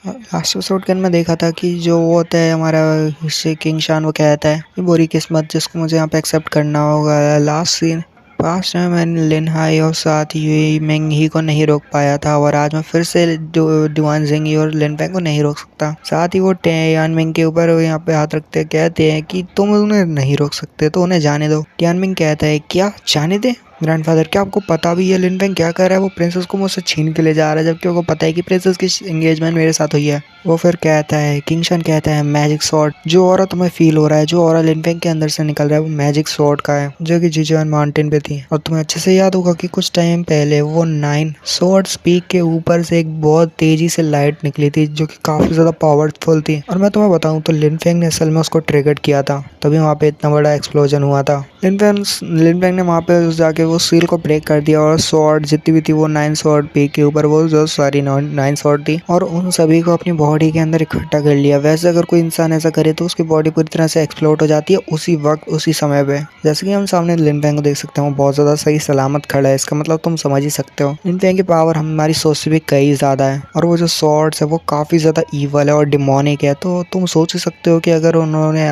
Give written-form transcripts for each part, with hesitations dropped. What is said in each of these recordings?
Last episode के अंदर मैं देखा था कि जो वो होता है हमारा किंग शान, वो कहता है कि बुरी किस्मत जिसको मुझे यहाँ पे एक्सेप्ट करना होगा। लास्ट सीन पास्ट में मैंने लिन हाई और साथ ही मेंग ही को नहीं रोक पाया था, और आज मैं फिर से डुआन जिंगी और लिन पेंग को नहीं रोक सकता। साथ ही वो टियान मिंग के ऊपर यहाँ पे हाथ रखते कहते हैं कि तुम उन्हें नहीं रोक सकते तो उन्हें जाने दो। टियान मिंग कहता है क्या जाने दे ग्रैंडफादर, क्या आपको पता भी है लिन पेंग क्या कर रहा है? वो प्रिंसेस को मुझसे छीन के ले जा रहा है, जबकि उनको पता है कि प्रिंसेस की एंगेजमेंट मेरे साथ हुई है। वो फिर कहता है, किंगशन कहता है मैजिक स्वॉर्ड, जो ऑरा तुम्हें फील हो रहा है, जो ऑरा लिन पेंग के अंदर से निकल रहा है वो मैजिक स्वॉर्ड का है, जो कि जिजुआन माउंटेन पे थी। और तुम्हें अच्छे से याद होगा कि कुछ टाइम पहले वो 9 स्वॉर्ड्स पीक के ऊपर से एक बहुत तेजी से लाइट निकली थी, जो कि काफी ज्यादा पावरफुल थी। और मैं तुम्हें बताऊं तो लिन पेंग ने असल में उसको ट्रिगर किया था, तभी वहाँ पे इतना बड़ा एक्सप्लोजन हुआ था। लिन पेंग ने वहाँ पे जाके वो सील को ब्रेक कर दिया, और स्वॉर्ड जितनी भी थी वो 9 स्वॉर्ड पीक के ऊपर वो जो सारी 9 स्वॉर्ड थी, और उन सभी को अपनी बॉडी के अंदर इकट्ठा कर लिया। वैसे अगर कोई इंसान ऐसा करे तो उसकी बॉडी पूरी तरह से एक्सप्लोड हो जाती है उसी वक्त उसी समय पे। जैसे कि हम सामने लिन पेंग को देख सकते हैं, वो बहुत ज्यादा सही सलामत खड़ा है, इसका मतलब तुम समझ ही सकते हो लिन पेंग की पावर हमारी सोच से भी कई ज्यादा है। और वो जो स्वॉर्ड्स है वो काफी ज्यादा ईवल है और डिमोनिक है, तो तुम सोच ही सकते हो कि अगर उन्होंने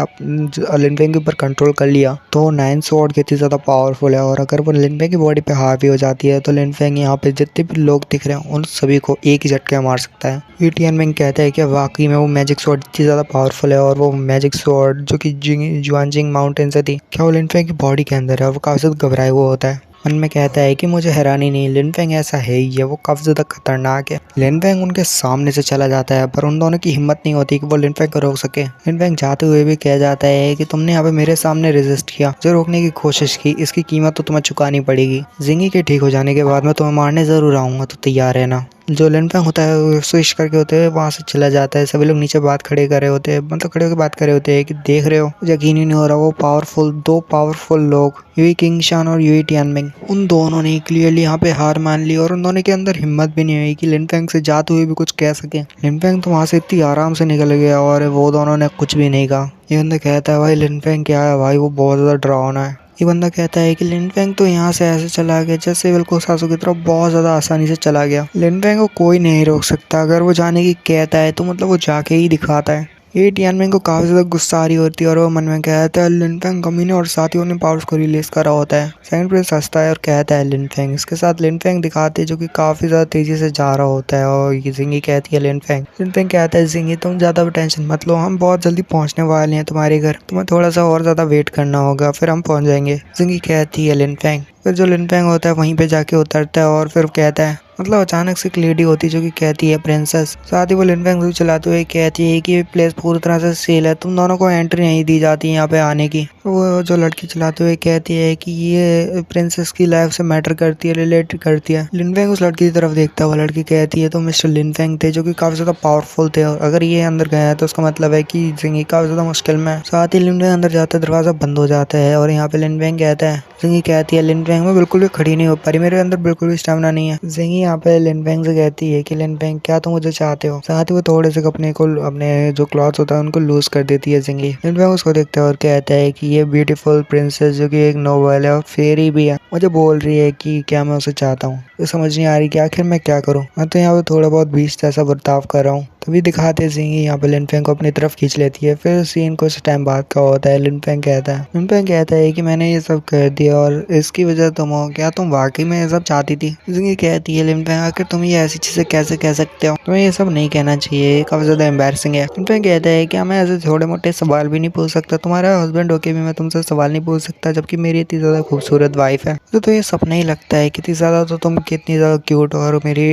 लिन पेंग के ऊपर कंट्रोल कर लिया तो 9 स्वॉर्ड कितनी ज्यादा पावरफुल है। और अगर वो लिन पेंग की बॉडी पे हावी हो जाती है तो लिन पेंग यहाँ पे जितने भी लोग दिख रहे हैं उन सभी को एक ही झटके मार सकता है। टियान मिंग कहता है कि वाकई में वो मैजिक स्वॉर्ड इतनी ज्यादा पावरफुल है, और वो मैजिक स्वॉर्ड जो कि जुआनजिंग माउंटेन से थी, क्या वो लिन पेंग की बॉडी के अंदर है। वो काफी ज्यादा घबराया हुआ होता है। मन में कहता है कि मुझे हैरानी नहीं, लिन पेंग ऐसा है ही है, वो काफी ज्यादा खतरनाक है। लिन पेंग उनके सामने से चला जाता है, पर उन दोनों की हिम्मत नहीं होती कि वो लिन पेंग को रोक सके। लिन पेंग जाते हुए भी कह जाता है कि तुमने यहाँ पे मेरे सामने रेजिस्ट किया, जो रोकने की कोशिश की, इसकी कीमत तो तुम्हें चुकानी पड़ेगी। जिंगी के ठीक हो जाने के बाद मैं तुम्हें मारने जरूर आऊंगा, तो तैयार रहना। जो लिन पेंग होता है वो स्विच करके होते हैं वहां से चला जाता है। सभी लोग नीचे बात खड़े कर रहे होते हैं, मतलब खड़े होकर बात कर रहे होते हैं कि देख रहे हो, यकीन ही नहीं हो रहा, वो दो पावरफुल लोग यूई किंग शान और यूई टियान मिंग, उन दोनों ने क्लियरली यहाँ पे हार मान ली, और उन दोनों के अंदर हिम्मत भी नहीं हुई कि लिन पेंग से जाते हुए भी कुछ कह सके। लिन पेंग तो वहां से इतनी आराम से निकल गया और वो दोनों ने कुछ भी नहीं कहा। ये बंदा कहता है भाई लिन पेंग क्या है भाई, वो बहुत ज्यादा डरावना है। ये बंदा कहता है कि लिन पेंग तो यहाँ से ऐसे चला गया जैसे बिल्कुल सासू की तरफ बहुत ज्यादा आसानी से चला गया। लिन पेंग को कोई नहीं रोक सकता, अगर वो जाने की कहता है तो मतलब वो जाके ही दिखाता है। ये टियान मिंग को काफी ज्यादा गुस्सा आ रही होती है, और वो मन में कहता है लिन पेंग कमीने और साथियों ने पावर्स को रिलीज करा होता है। सेकंड प्रिंस हंसता है और कहता है लिन पेंग, इसके साथ लिन पेंग दिखाते हैं जो कि काफी ज्यादा तेजी से जा रहा होता है। और ये जिंगी कहती है लिन पेंग कहता है जिंगी तुम ज्यादा भी टेंशन मत लो, हम बहुत जल्दी पहुंचने वाले हैं तुम्हारे घर, तुम्हें थोड़ा सा और ज्यादा वेट करना होगा, फिर हम पहुंच जाएंगे। जिंगी कहती है लिन पेंग। फिर जो लिन पेंग होता है वहीं पे जाके उतरता है, और फिर कहता है, मतलब अचानक से एक लेडी होती है जो कि कहती है प्रिंसेस। साथ ही वो लिन पेंग चलाते हुए कहती है कि ये प्लेस पूरी तरह से सेल है, तुम दोनों को एंट्री नहीं दी जाती यहाँ पे आने की। वो जो लड़की चलाते हुए कहती है कि ये प्रिंसेस की लाइफ से मैटर करती है, रिलेट करती है। लिन पेंग उस लड़की की तरफ देखता है, वो लड़की कहती है तो मिस्टर लिन पेंग थे जो कि काफी ज्यादा पावरफुल थे, और अगर ये अंदर गया है तो उसका मतलब है कि जिंगी काफी ज्यादा मुश्किल में है। साथ ही लिन पेंग अंदर जाता है, दरवाजा बंद हो जाता है, और यहाँ पे लिन पेंग कहता है, जिंगी कहती है लिन पेंग मैं बिल्कुल भी खड़ी नहीं हो पा रही, मेरे अंदर बिल्कुल भी स्टेमिना नहीं है। जिंगी यहाँ पे लिन पेंग से कहती है कि लिन पेंग क्या तुम मुझे चाहते हो। साथ ही वो थोड़े से अपने जो क्लॉथ्स होता है उनको लूज कर देती है जिंगी। लिन पेंग उसको देखता है और कहता है कि ये ब्यूटीफुल प्रिंसेस जो कि एक नोबल है और फेरी भी है, मुझे बोल रही है कि क्या मैं उसे चाहता हूँ। तो समझ नहीं आ रही कि आखिर मैं क्या करूँ, मैं तो यहाँ पे थोड़ा बहुत बीच जैसा बर्ताव कर रहा हूँ। तभी दिखाते जिंगी यहाँ पे लिन पेंग को अपनी तरफ खींच लेती है। फिर सीन कुछ टाइम बाद का होता है। लिन पेंग कहता है कि मैंने ये सब कर दिया और इसकी वजह तुम हो, क्या तुम वाकई में ये सब चाहती थी? जिंगी कहती है लिन पेंग आखिर तुम ये ऐसी चीजें कैसे कह सकते हो, तुम्हें ये सब नहीं कहना चाहिए, काफी ज्यादा एम्बैरसिंग है। लिन पेंग कहता है क्या मैं ऐसे थोड़े मोटे सवाल भी नहीं पूछ सकता, तुम्हारा हस्बैंड होके भी मैं तुमसे सवाल नहीं पूछ सकता, जबकि मेरी इतनी ज्यादा खूबसूरत वाइफ है। तो ये सपना ही लगता है कितनी ज्यादा, तो तुम कितनी ज्यादा क्यूट हो, और मेरी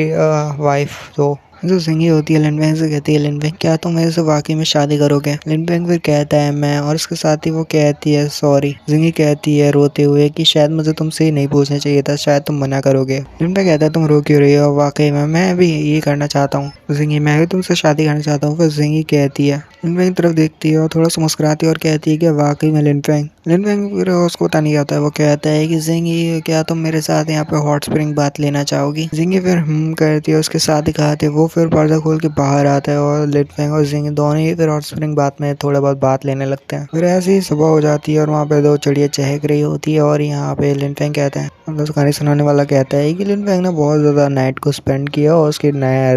वाइफ जो जिंगी होती है लिन पेंग से कहती है लिन पेंग क्या तुम मेरे से वाकई में शादी करोगे? लिन पेंग फिर कहता है मैं, और उसके साथ ही वो कहती है सॉरी। जिंगी कहती है रोते हुए कि शायद मुझे तुमसे नहीं पूछना चाहिए था, शायद तुम मना करोगे। लिन पेंग कहता है तुम रो क्यों रही हो, वाकई में मैं भी ये करना चाहता हूँ जिंगी, मैं भी तुमसे शादी करना चाहता हूँ। फिर जिंगी कहती है, लिन पेंग की तरफ देखती है और थोड़ा सा मुस्कुराती है और कहती है कि वाकई में लिन पेंग फिर उसको पता नहीं आता है, वो कहता है कि जिंगी क्या तुम मेरे साथ यहाँ पे हॉट स्प्रिंग बात लेना चाहोगी? जिंगी फिर करती है, उसके साथ दिखाते वो फिर पर्दा खोल के बाहर आता है, और लिन पेंग और जिंगी दोनों ही फिर हॉट स्प्रिंग बात में थोड़ा बहुत बात लेने लगते हैं। फिर ऐसी ही सुबह हो जाती है और वहाँ पे दो चिड़िया चहक रही होती है, और यहाँ पे लिन पेंग कहता है, मतलब कहानी सुनाने वाला कहता है कि लिन पेंग ने बहुत ज्यादा नाइट को स्पेंड किया और उसकी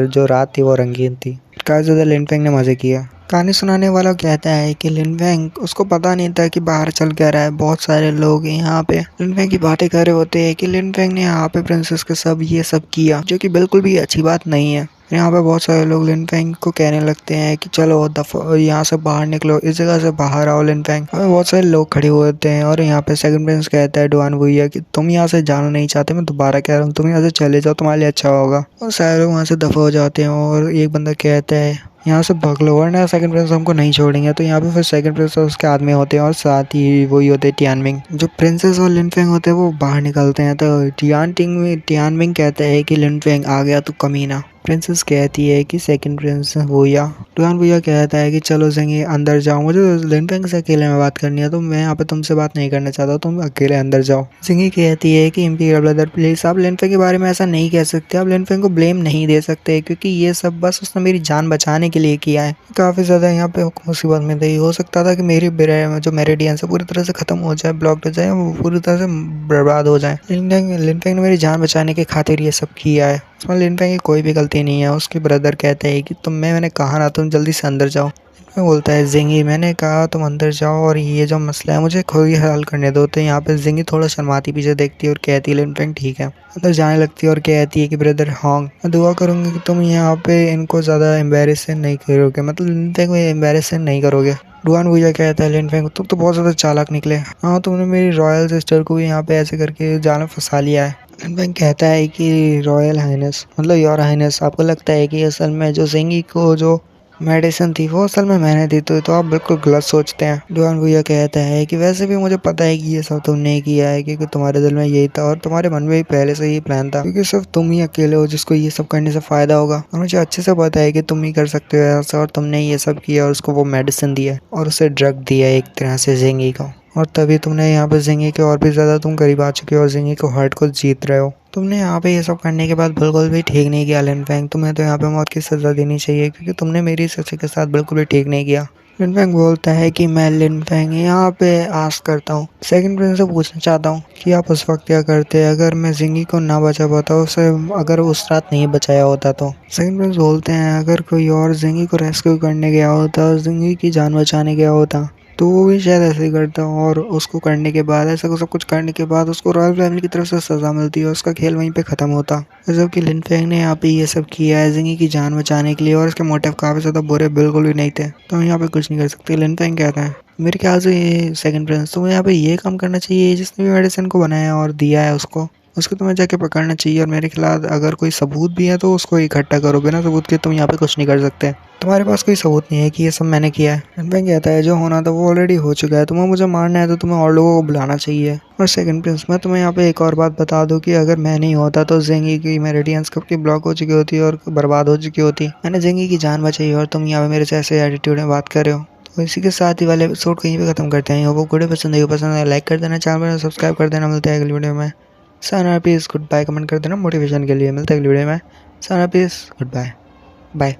जो रात थी वो रंगीन थी। काफी ज्यादा लिन फेंग ने मजे किया। कहानी सुनाने वाला कहता है कि लिन फेंग उसको पता नहीं था कि बाहर चल क्या रहा है, बहुत सारे लोग यहाँ पे लिन फेंग की बातें कर रहे होते हैं कि लिन फेंग ने यहाँ पे प्रिंसेस के सब ये सब किया, जो कि बिल्कुल भी अच्छी बात नहीं है। यहाँ पे बहुत सारे लोग लिन फेंग को कहने लगते हैं कि चलो दफा यहाँ से बाहर निकलो, इस जगह से बाहर आओ लिन फेंग। हमें बहुत सारे लोग खड़े हुए होते हैं और यहाँ पे सेकंड प्रिंस कहता है डुआन भैया कि तुम यहाँ से जाना नहीं चाहते, मैं दोबारा कह रहा हूँ तुम यहाँ से चले जाओ, तुम्हारे लिए अच्छा होगा। और सारे लोग वहाँ से दफा हो जाते हैं और एक बंदा कहता है यहाँ से भाग लो वरना सेकंड प्रिंस हमको नहीं छोड़ेंगे। तो यहाँ पे फिर सेकंड प्रिंस और उसके आदमी होते हैं और साथ ही वही होते हैं टियानमिंग। जो प्रिंसेस और लिन फेंग होते हैं वो बाहर निकलते हैं तो टियानमिंग कहता है कि लिन फेंग आ गया तू कमीना। प्रिंसेस कहती है कि सेकंड प्रिंस भैया। डुआन भैया कहता है कि चलो ज़ेंगी अंदर जाओ, मुझे लिन फेंग से अकेले में बात करनी है, तो मैं यहाँ पे तुमसे बात नहीं करना चाहता, तुम अकेले अंदर जाओ। ज़ेंगी कहती है कि इंपीरियल ब्रदर प्लीज आप लिन फेंग के बारे में ऐसा नहीं कह सकते, आप लिन फेंग को ब्लेम नहीं दे सकते क्योंकि ये सब बस उसने मेरी जान बचाने के लिए किया है। काफ़ी ज़्यादा यहाँ पे मुसीबत में थी, हो सकता था कि मेरी जो मेरिडियन से पूरी तरह से ख़त्म हो जाए, ब्लॉक हो जाए, वो पूरी तरह से बर्बाद हो जाए। लिन फेंग ने मेरी जान बचाने के खातिर ये सब किया है, उसमें लिन फेंग की कोई भी गलती नहीं है। उसके ब्रदर कहते हैं कि मैंने कहा ना तुम जल्दी से अंदर जाओ। मैं बोलता है ज़ेंगी मैंने कहा तुम अंदर जाओ और ये जो मसला है मुझे खुद ही हल करने दो। तो यहाँ पे ज़ेंगी थोड़ा शर्माती पीछे देखती है और कहती है लिन फेंग ठीक है। अंदर जाने लगती है और कहती है कि ब्रदर हॉन्ग मैं दुआ करूँगी कि तुम यहाँ पे इनको ज़्यादा एम्बेरस नहीं करोगे, मतलब लिन फेंग को एम्बेरस नहीं करोगे। डुआन भैया कहता है लिन फेंग तुम तो बहुत ज़्यादा चालाक निकले, हाँ तुमने मेरी रॉयल सिस्टर को भी यहाँ पे ऐसे करके जाल में फंसा लिया है। लिन फेंग कहता है कि रॉयल हाइनेस मतलब योर हाइनेस आपको लगता है कि असल में जो ज़ेंगी को जो मेडिसिन थी वो असल में मैंने दी, तो आप बिल्कुल गलत सोचते हैं। डुआन भैया कहता है कि वैसे भी मुझे पता है कि ये सब तुमने किया है क्योंकि तुम्हारे दिल में यही था और तुम्हारे मन में भी पहले से ही प्लान था, क्योंकि सिर्फ तुम ही अकेले हो जिसको ये सब करने से फायदा होगा और मुझे अच्छे से पता है कि तुम ही कर सकते हो ऐसा, और तुमने ये सब किया और उसको वो मेडिसिन दिया और उसे ड्रग दिया एक तरह से ज़ेंगी को, और तभी तुमने यहाँ पे ज़ेंगी के और भी ज़्यादा तुम करीब आ चुके हो और ज़ेंगी को हार्ट को जीत रहे हो। तुमने यहाँ पे ये सब करने के बाद बिल्कुल भी ठीक नहीं किया लिन फेंग, तुम्हें तो यहाँ पे मौत की सज़ा देनी चाहिए क्योंकि तुमने मेरी सिस्टर के साथ बिल्कुल भी ठीक नहीं किया। लिन फेंग बोलता है कि मैं लिन फेंग यहाँ पे आस करता हूँ, सेकंड प्रिंस से पूछना चाहता हूँ कि आप उस वक्त क्या करते अगर मैं ज़ेंगी को ना बचा पाता, उसे अगर उस रात नहीं बचाया होता तो। सेकंड प्रिंस बोलते हैं अगर कोई और ज़ेंगी को रेस्क्यू करने गया होता, ज़ेंगी की जान बचाने गया होता तो वो भी शायद ऐसे ही करता, और उसको करने के बाद ऐसा सब कुछ करने के बाद उसको रॉयल फैमिली की तरफ से सज़ा मिलती है, उसका खेल वहीं पे ख़त्म होता। जबकि लिन फेंग ने यहाँ पे ये सब किया है ज़ेंगी की जान बचाने के लिए और इसके मोटिव काफ़ी ज़्यादा बुरे बिल्कुल भी नहीं थे, तो हम यहाँ पे कुछ नहीं कर सकते। लिन फेंग कहता है मेरे ख्याल से ये सेकंड प्रिंस तुम्हें यहाँ पे ये काम करना चाहिए जिसने भी मेडिसिन को बनाया और दिया है उसको तुम्हें जाके पकड़ना चाहिए, और मेरे खिलाफ अगर कोई सबूत भी है तो उसको इकट्ठा करो, बिना सबूत के तुम यहाँ पे कुछ नहीं कर सकते, तुम्हारे पास कोई सबूत नहीं है कि ये सब मैंने किया है। लिन फेंग कहता है जो होना था वो ऑलरेडी हो चुका है, तुम्हें मुझे मारना है तो तुम्हें और लोगों को बुलाना चाहिए। और सेकंड प्रिंस मैं तुम्हें यहाँ पे एक और बात बता दूं कि अगर मैं नहीं होता तो ज़ेंगी की मेरिडियंस कब की ब्लॉक हो चुकी होती और बर्बाद हो चुकी होती। मैंने ज़ेंगी की जान बचाई और तुम यहाँ पे मेरे से ऐसे एटीट्यूड में बात कर रहे हो। तो इसी के साथ ही वाले एपिसोड को यहीं पे खत्म करते हैं। वो वीडियो पसंद है लाइक कर देना, चैनल पर सब्सक्राइब कर देना। मिलता है अगली वीडियो में। साना पीस गुड बाय कमेंट कर देना मोटिवेशन के लिए। मिलता है अगली वीडियो में। साना पीस गुड बाय बाय।